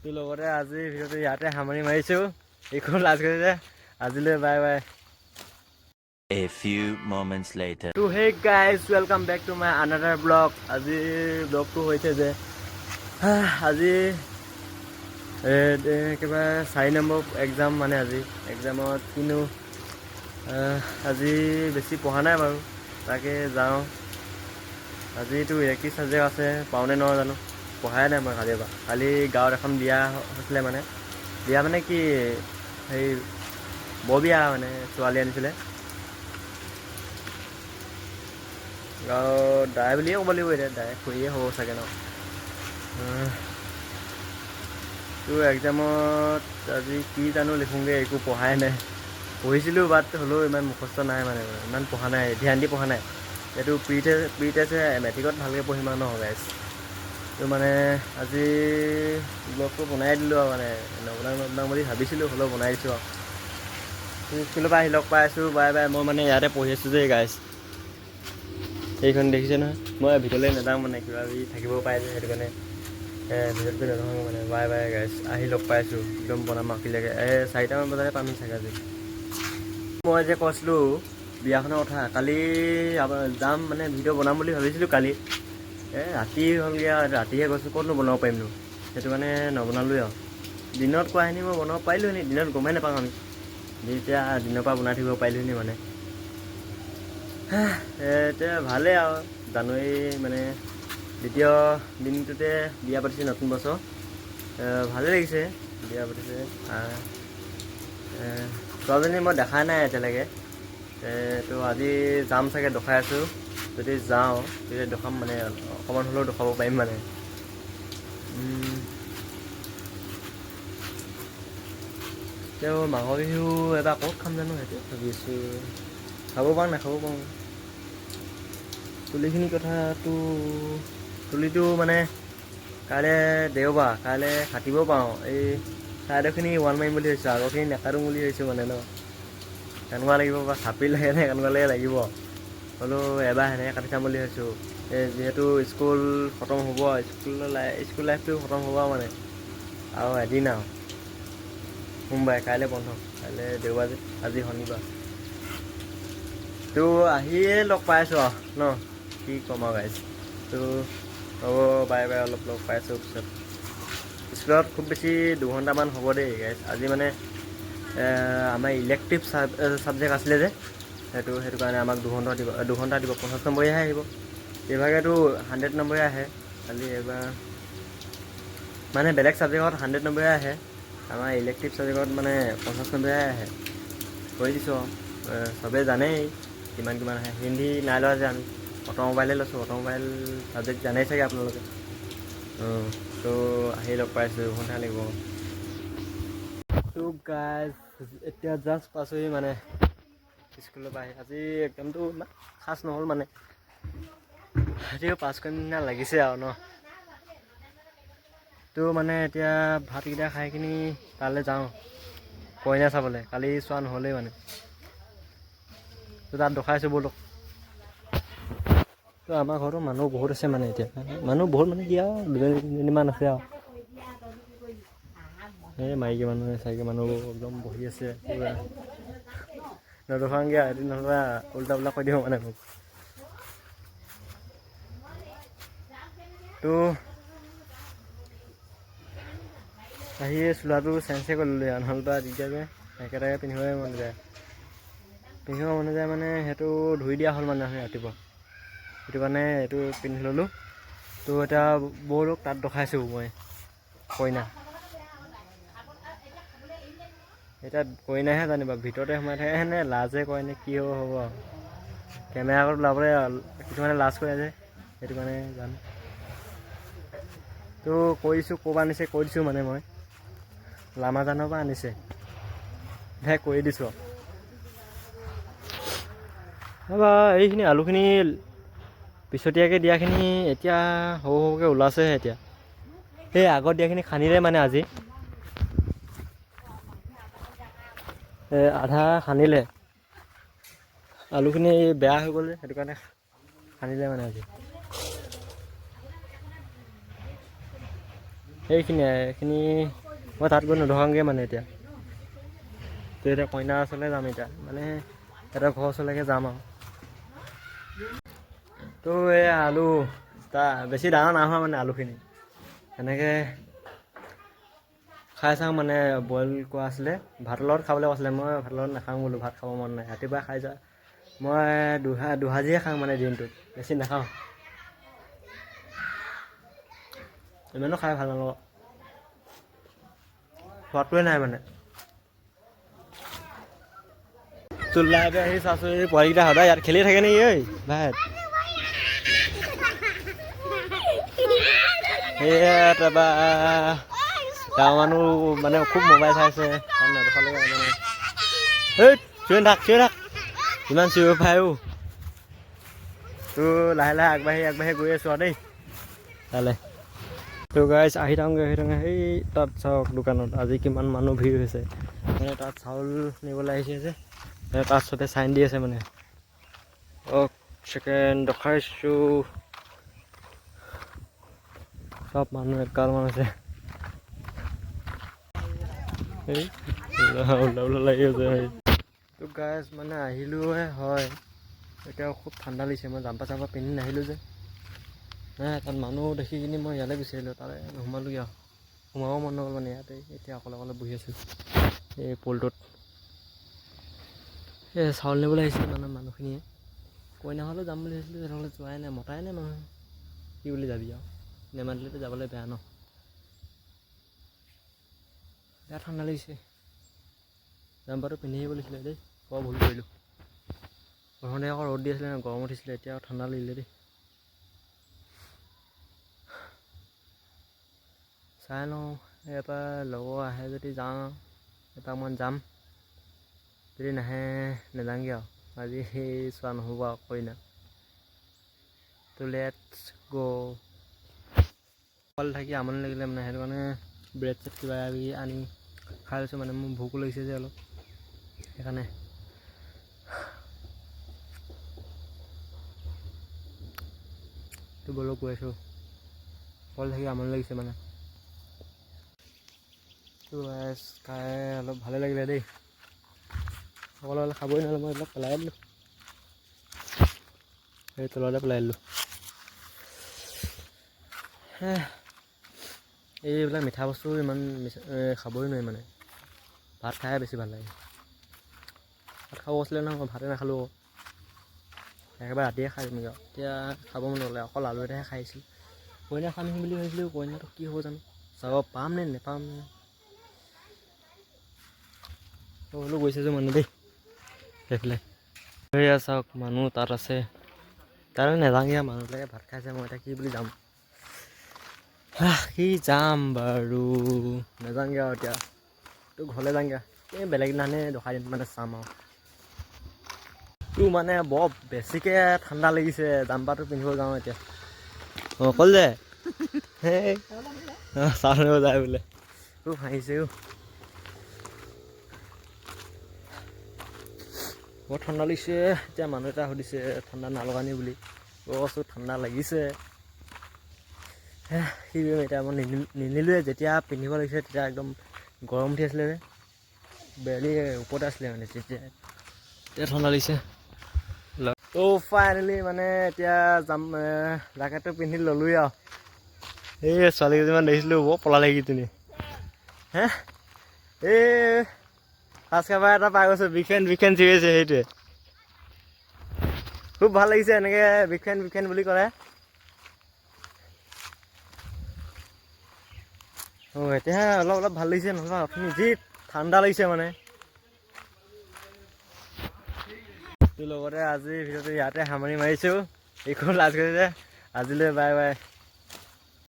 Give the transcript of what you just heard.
তোৰ লগতে আজি ভিডিঅ'টো ইয়াতে সামৰি মাৰিছোঁ। এইখন লাজ কৰিছে আজিলৈ bye bye. A few moments later. তো hey guys welcome back to my another blog. আজি ব্লগটো হৈছে যে আজি একেবাৰে 4 নম্বৰ এক্সাম মানে আজি এক্সামত কিনো আজি বেছি পঢ়া নাই বাৰু, তাকে যাওঁ। আজিতো ইলেক্ট্ৰিক চাবজেক্ট আছে, পাওঁনে নহয় জানো, পঢ়াই নাই মই কালিৰ পৰা। কালি গাঁৱত এখন বিয়া হৈছিলে, মানে বিয়া মানে কি হেৰি বৰ বিয়া মানে ছোৱালী আনিছিলে গাঁৱত দাই বুলিয়ে ক'ব লাগিব, এতিয়া দাই খুৰীয়ে হ'ব চাগে ন। তোৰ এক্সামত আজি কি জানো লিখোঁগৈ, একো পঢ়াই নাই। পঢ়িছিলোঁ বাট হ'লেও ইমান মুখস্থ নাই, মানে ইমান পঢ়া নাই, ধ্যান দি পঢ়া নাই। এইটো প্ৰি টেষ্টহে, মেট্ৰিকত ভালকৈ পঢ়িম আৰু ন গাইজ। তো মানে আজি ব্লগটো বনাই দিলোঁ আৰু মানে নবনাওঁ বুলি ভাবিছিলোঁ, হ'লেও বনাই দিছোঁ আৰু। স্কুলৰ পৰা আহি লগ পাই আছোঁ, বাই বাই। মই মানে ইয়াতে পঢ়ি আছোঁ যে গাইজ, সেইখন দেখিছে নহয়। মই ভিতৰলৈ নাযাওঁ মানে কিবা থাকিব পাৰে যে, সেইটো কাৰণে ভিতৰত গৈ নথওঁ মানে। বাই বাই গাইজ, আহি লগ পাই আছোঁ, একদম বনাম আঁকিলেগে 4টামান বজাতে পামহি চাগে আজি। মই যে কৈছিলোঁ বিয়াখনৰ কথা, কালি যাম মানে ভিডিঅ' বনাম বুলি ভাবিছিলোঁ কালি। ৰাতি হ'লগৈ আৰু, ৰাতিহে গৈছোঁ, ক'তনো বনাব পাৰিমনো, সেইটো কাৰণে নবনালোৱে আৰু। দিনত কোৱাখিনি মই বনাব পাৰিলোঁহেঁতেন, দিনত গমেই নাপাওঁ আমি, এতিয়া দিনৰ পৰা বনাই থাকিব পাৰিলোঁহেঁতেন মানে। এতিয়া ভালেই আৰু, জানুৱাৰী মানে দ্বিতীয় দিনটোতে বিয়া পাতিছে, নতুন বছৰ। ভালেই লাগিছে, বিয়া পাতিছে। ছোৱালীজনী মই দেখাই নাই এতিয়ালৈকে, তো আজি যাম চাগে, দেখাই আছোঁ। যদি যাওঁ তেতিয়া দেখাম মানে, অকণমান হ'লেও দেখাব পাৰিম মানে। তেওঁ মাঘৰ বিহু এবাৰ ক'ত খাম জানো, সেইটো ভাবি আছোঁ। খাব পাৰোঁ নাখাব পাৰোঁ। তুলিখিনি কথাটো, তুলিটো মানে কাইলৈ দেওবাৰ, কাইলৈ কাটিব পাৰোঁ। এই চাইডৰখিনি ৱাল মাৰিম বুলি ভাবিছোঁ, আগৰখিনি নেকাটোং বুলি ভাবিছোঁ মানে ন। কেনেকুৱা লাগিব বা, চাপৰি লাগে নে কেনেকুৱা লাগিব। হ'লেও এবাৰ সেনেকৈ কাটি চাম বুলি ভাবিছোঁ। যিহেতু স্কুল খতম হ'ব, স্কুল লাইফটো খতম হ'ব আৰু মানে, আৰু এদিন আৰু সোমবাৰে, কাইলৈ বন্ধ, কাইলৈ দেওবাৰ যে, আজি শনিবাৰ। তো আহিয়ে লগ পাই আছোঁ আৰু ন, কি ক'ম আৰু গাইজ। তো হ'ব, বাই বাই, অলপ লগ পাই আছোঁ পিছত। স্কুলত খুব বেছি 2 ঘণ্টামান হ'ব দেই গাইজ। আজি মানে আমাৰ ইলেক্টিভ ছাবজেক্ট আছিলে যে, সেইটো কাৰণে আমাক 2 ঘণ্টা দিব। 50 নম্বৰীয়াহে আহিব। এইভাগেতো 100 নম্বৰীয়া আহে। খালি এইবাৰ মানে বেলেগ ছাবজেক্টত 100 নম্বৰীয়া আহে, আমাৰ ইলেক্টিভ ছাবজেক্টত মানে 50 নম্বৰীয়াহে আহে। কৈ দিছোঁ আৰু, চবেই জানেই কিমান আহে। হিন্দী নাই লোৱা যে আমি, অট'মোবাইলহে লৈছোঁ। অট'মোবাইল ছাবজেক্ট জানেই চাগে আপোনালোকে। তো আহি লগ পাইছোঁ, 2 ঘণ্টা লাগিব। তো গাইজ এতিয়া জাষ্ট পাইছোঁহি মানে স্কুলৰ পৰা আহি। আজি এক্সামটো ইমান খাছ নহ'ল মানে, আজিও পাছ কৰিম নিচিনা লাগিছে আৰু ন। তো মানে এতিয়া ভাতকেইটা খাই কিনি তালৈ যাওঁ, কইনা চাবলৈ। কালি চোৱা নহ'লেই মানে, তো তাত দেখাইছোঁ ব'লক। তো আমাৰ ঘৰতো মানুহ বহুত আছে মানে, এতিয়া মানুহ বহুত মানে কি আৰু 2-3জনীমান আছে আৰু। এই মাইকী মানুহ, চাইকী মানুহ একদম বহি আছে পুৰা। নদখাওঁগৈ এদিন, নহ'লে উল্টা পুল্টা কৈ দিব মানে মোক। তো আহি চোলাটো চেঞ্জে কৰি ল'লোঁ, নহ'লেবা দিগদাৰ যে, একেটাকে পিন্ধিবই মন যায় মানে, সেইটো ধুই দিয়া হ'ল মানে ৰাতিপুৱা, সেইটো কাৰণে এইটো পিন্ধি ল'লোঁ। তো এতিয়া বৌক তাত দেখাইছোঁ মই, কইনা। এতিয়া কইনাহে জানিবা, ভিতৰতে সোমাই থাকে নে লাজে কৰে নে কি হ'ব আৰু। কেমেৰা আগত ওলাবলৈ কিছুমানে লাজ কৰে যে, সেইটো কাৰণে জানো। তো কৈ দিছোঁ, ক'ৰ পৰা আনিছে কৈ দিছোঁ মানে মই, লামাজানৰ পৰা আনিছে, কৈ দিছোঁ আৰু। এইখিনি আলুখিনি পিছতীয়াকৈ দিয়াখিনি এতিয়া সৰু সৰুকৈ ওলাইছেহে এতিয়া। সেই আগত দিয়াখিনি খান্দিলে মানে আজি, আধা খান্দিলে। আলুখিনি বেয়া হৈ গ'ল যে, সেইটো কাৰণে খান্দিলে মানে আজি। এইখিনি মই তাত গৈ নধৰাংগৈ মানে এতিয়া। তো এতিয়া কইনাৰ ওচৰলৈ যাম এতিয়া, মানে সিহঁতৰ ঘৰৰ ওচৰলৈকে যাম আৰু। তো এই আলু বেছি ডাঙৰ নাই হোৱা মানে আলুখিনি এনেকৈ খাই চাওঁ মানে বইল কৰা আছিলে, ভাতৰ লগত খাবলৈ কৈছিলে। মই ভাতৰ লগত নাখাওঁ বোলো, ভাত খাব মন নাই। ৰাতিপুৱা খাই যা মই দুসাঁজেই খাওঁ মানে দিনটোত, বেছি নাখাওঁ। ইমানো খাই ভাল নালাগে, সোৱাদটোৱে নাই মানে। চোলাইতে আহি চাইছোঁ এই পোৱালিকেইটা সদায় ইয়াত খেলি থাকে নেকি ঐ ভাই। সেয়া তাৰপৰা গাঁৱৰ মানুহ মানে খুব মোবাইল চাইছে তাত নেদেখালৈকে মানে। এই চিঞৰি থাক ইমান চিঞৰি পায়ো। তোৰ লাহে লাহে আগবাঢ়ি গৈ আছোঁ আৰু দেই তালৈ। তো গাইজ আহি থাকোঁগৈ সেই তাত চাওক দোকানত আজি কিমান মানুহ ভিৰ হৈছে। মানে তাত চাউল নিবলৈ আহিছে যে, তাত চবে চাইন দি আছে মানে। ছেকেণ্ড দেখাইছোঁ, চব মানুহ এগাল মান আছে। এই ওলা লাগি আছে। তো গাইজ মানে আহিলোঁহে হয়, এতিয়া খুব ঠাণ্ডা লাগিছে। মই জাম্পাৰ চাম্পাৰ পিন্ধি নাহিলোঁ যে, তাত মানুহ দেখি কিনি মই ইয়ালৈ গুচি আহিলোঁ, তালৈ নোসোমালোঁগৈ আৰু। সোমাব মন নগ'ল মানে ইয়াতে। এতিয়া অকলে বহি আছোঁ এই পুলটোত। এই চাউল নিবলৈ আহিছিলে মানে মানুহখিনিয়ে। কইনাঘৰলৈ যাম বুলি ভাবিছিলোঁ, তেনেহ'লে যোৱাই নাই, মতাই নাই মানুহ। কি বুলি যাবি আৰু, নেমাতিলেতো যাবলৈ বেয়া ন। বেয়া ঠাণ্ডা লাগিছে, জাম্পাৰটো পিন্ধি আহিব লাগিছিলে দেই, বৰ ভুল কৰিলোঁ। প্ৰথমতে আকৌ ৰ'দ দি আছিলে ন, গৰম উঠিছিলে, এতিয়া ঠাণ্ডা লাগিলে দেই। চাই লওঁ ইয়াৰপৰা লগৰ আহে যদি যাওঁ, এপাকমান যাম। যদি নাহে নেযাওঁগৈ আৰু, আজি চোৱা নহ'ব আৰু কইনা। তো লেটছ গ'। অকলে থাকি আমনি লাগিলে মানে, সেইটো কাৰণে ব্ৰেড চেড কিবা কিবি আনি খাই লৈছোঁ মানে। মোৰ ভোকো লাগিছে যে অলপ, সেইকাৰণে। তো বলক গৈ আছোঁ, অকলে থাকি আমনি লাগিছে মানে। তো খাই অলপ ভালে লাগিলে দেই। অকলে খাবই নহ'লে, মই এইবিলাক পেলাই দিলোঁ, এই তলতে পেলাই দিলোঁ। এইবিলাক মিঠা বস্তু ইমান খাবই নোৱাৰি মানে। ভাত খাই বেছি ভাল লাগে। ভাত খাব কৈছিলে নহয়, মই ভাতে নাখালোঁ আকৌ। একেবাৰে ৰাতিয়ে খাই দিমগৈ আৰু। এতিয়া খাব মন নগ'লে, অকল আলু এটাহে খাই আহিছিলোঁ। কইনা খাম বুলি ভাবিছিলোঁ, কইনাটো কি হ'ব জানো, চাব পাম নে নেপাম নে। হ'লেও গৈছে যে মানুহ দেই সেইফালে। সেয়া চাওক মানুহ তাত আছে, তালৈ নাযাওঁগৈ আৰু। মানুহবিলাকে ভাত খাইছে, মই এতিয়া কি বুলি যাম। কি যাম বাৰু, নাযাওঁগৈ আৰু এতিয়া। তো ঘৰলৈ যাওঁগৈ, এই বেলেগ দিনাখনে দেখাই দিম মানে, চাম আৰু। তো মানে বৰ বেছিকৈ ঠাণ্ডা লাগিছে, জাম্পাৰটো পিন্ধিব যাওঁ এতিয়া। অকল যে সেই চাউল যায় বোলে, খুব হাঁহিছে। বৰ ঠাণ্ডা লাগিছে। এতিয়া মানুহ এটা সুধিছে ঠাণ্ডা নালগা নি বুলি, কৈছোঁ ঠাণ্ডা লাগিছে। কি কৰিম এতিয়া, মই নিনিলোৱে। যেতিয়া পিন্ধিব লাগিছে তেতিয়া একদম গৰম উঠি আছিলে যে, বেলি ওপৰতে আছিলে মানে, তেতিয়া ঠাণ্ডা লাগিছে। তো ফাইনেলি মানে এতিয়া জেকেটটো পিন্ধি ল'লোৱে আৰু। এই ছোৱালী কেইজনীমান দেখিছিলোঁ, বৰ পলালে সেইকেইজনী। এই সাজকাভাৰ এটা পাই গৈছোঁ, বিগ ফেন চিৰি আছে, সেইটোৱে খুব ভাল লাগিছে। এনেকৈ বিগ ফেন বুলি ক'লে। এতিয়াহে অলপ ভাল লাগিছে, নহ'লে আপুনি যি ঠাণ্ডা লাগিছে মানে। তোৰ লগতে আজি ভিডিঅ'টো ইয়াতে সামৰি মাৰিছোঁ। এইখন লাজ কৰিছে, আজিলৈ বাই বাই।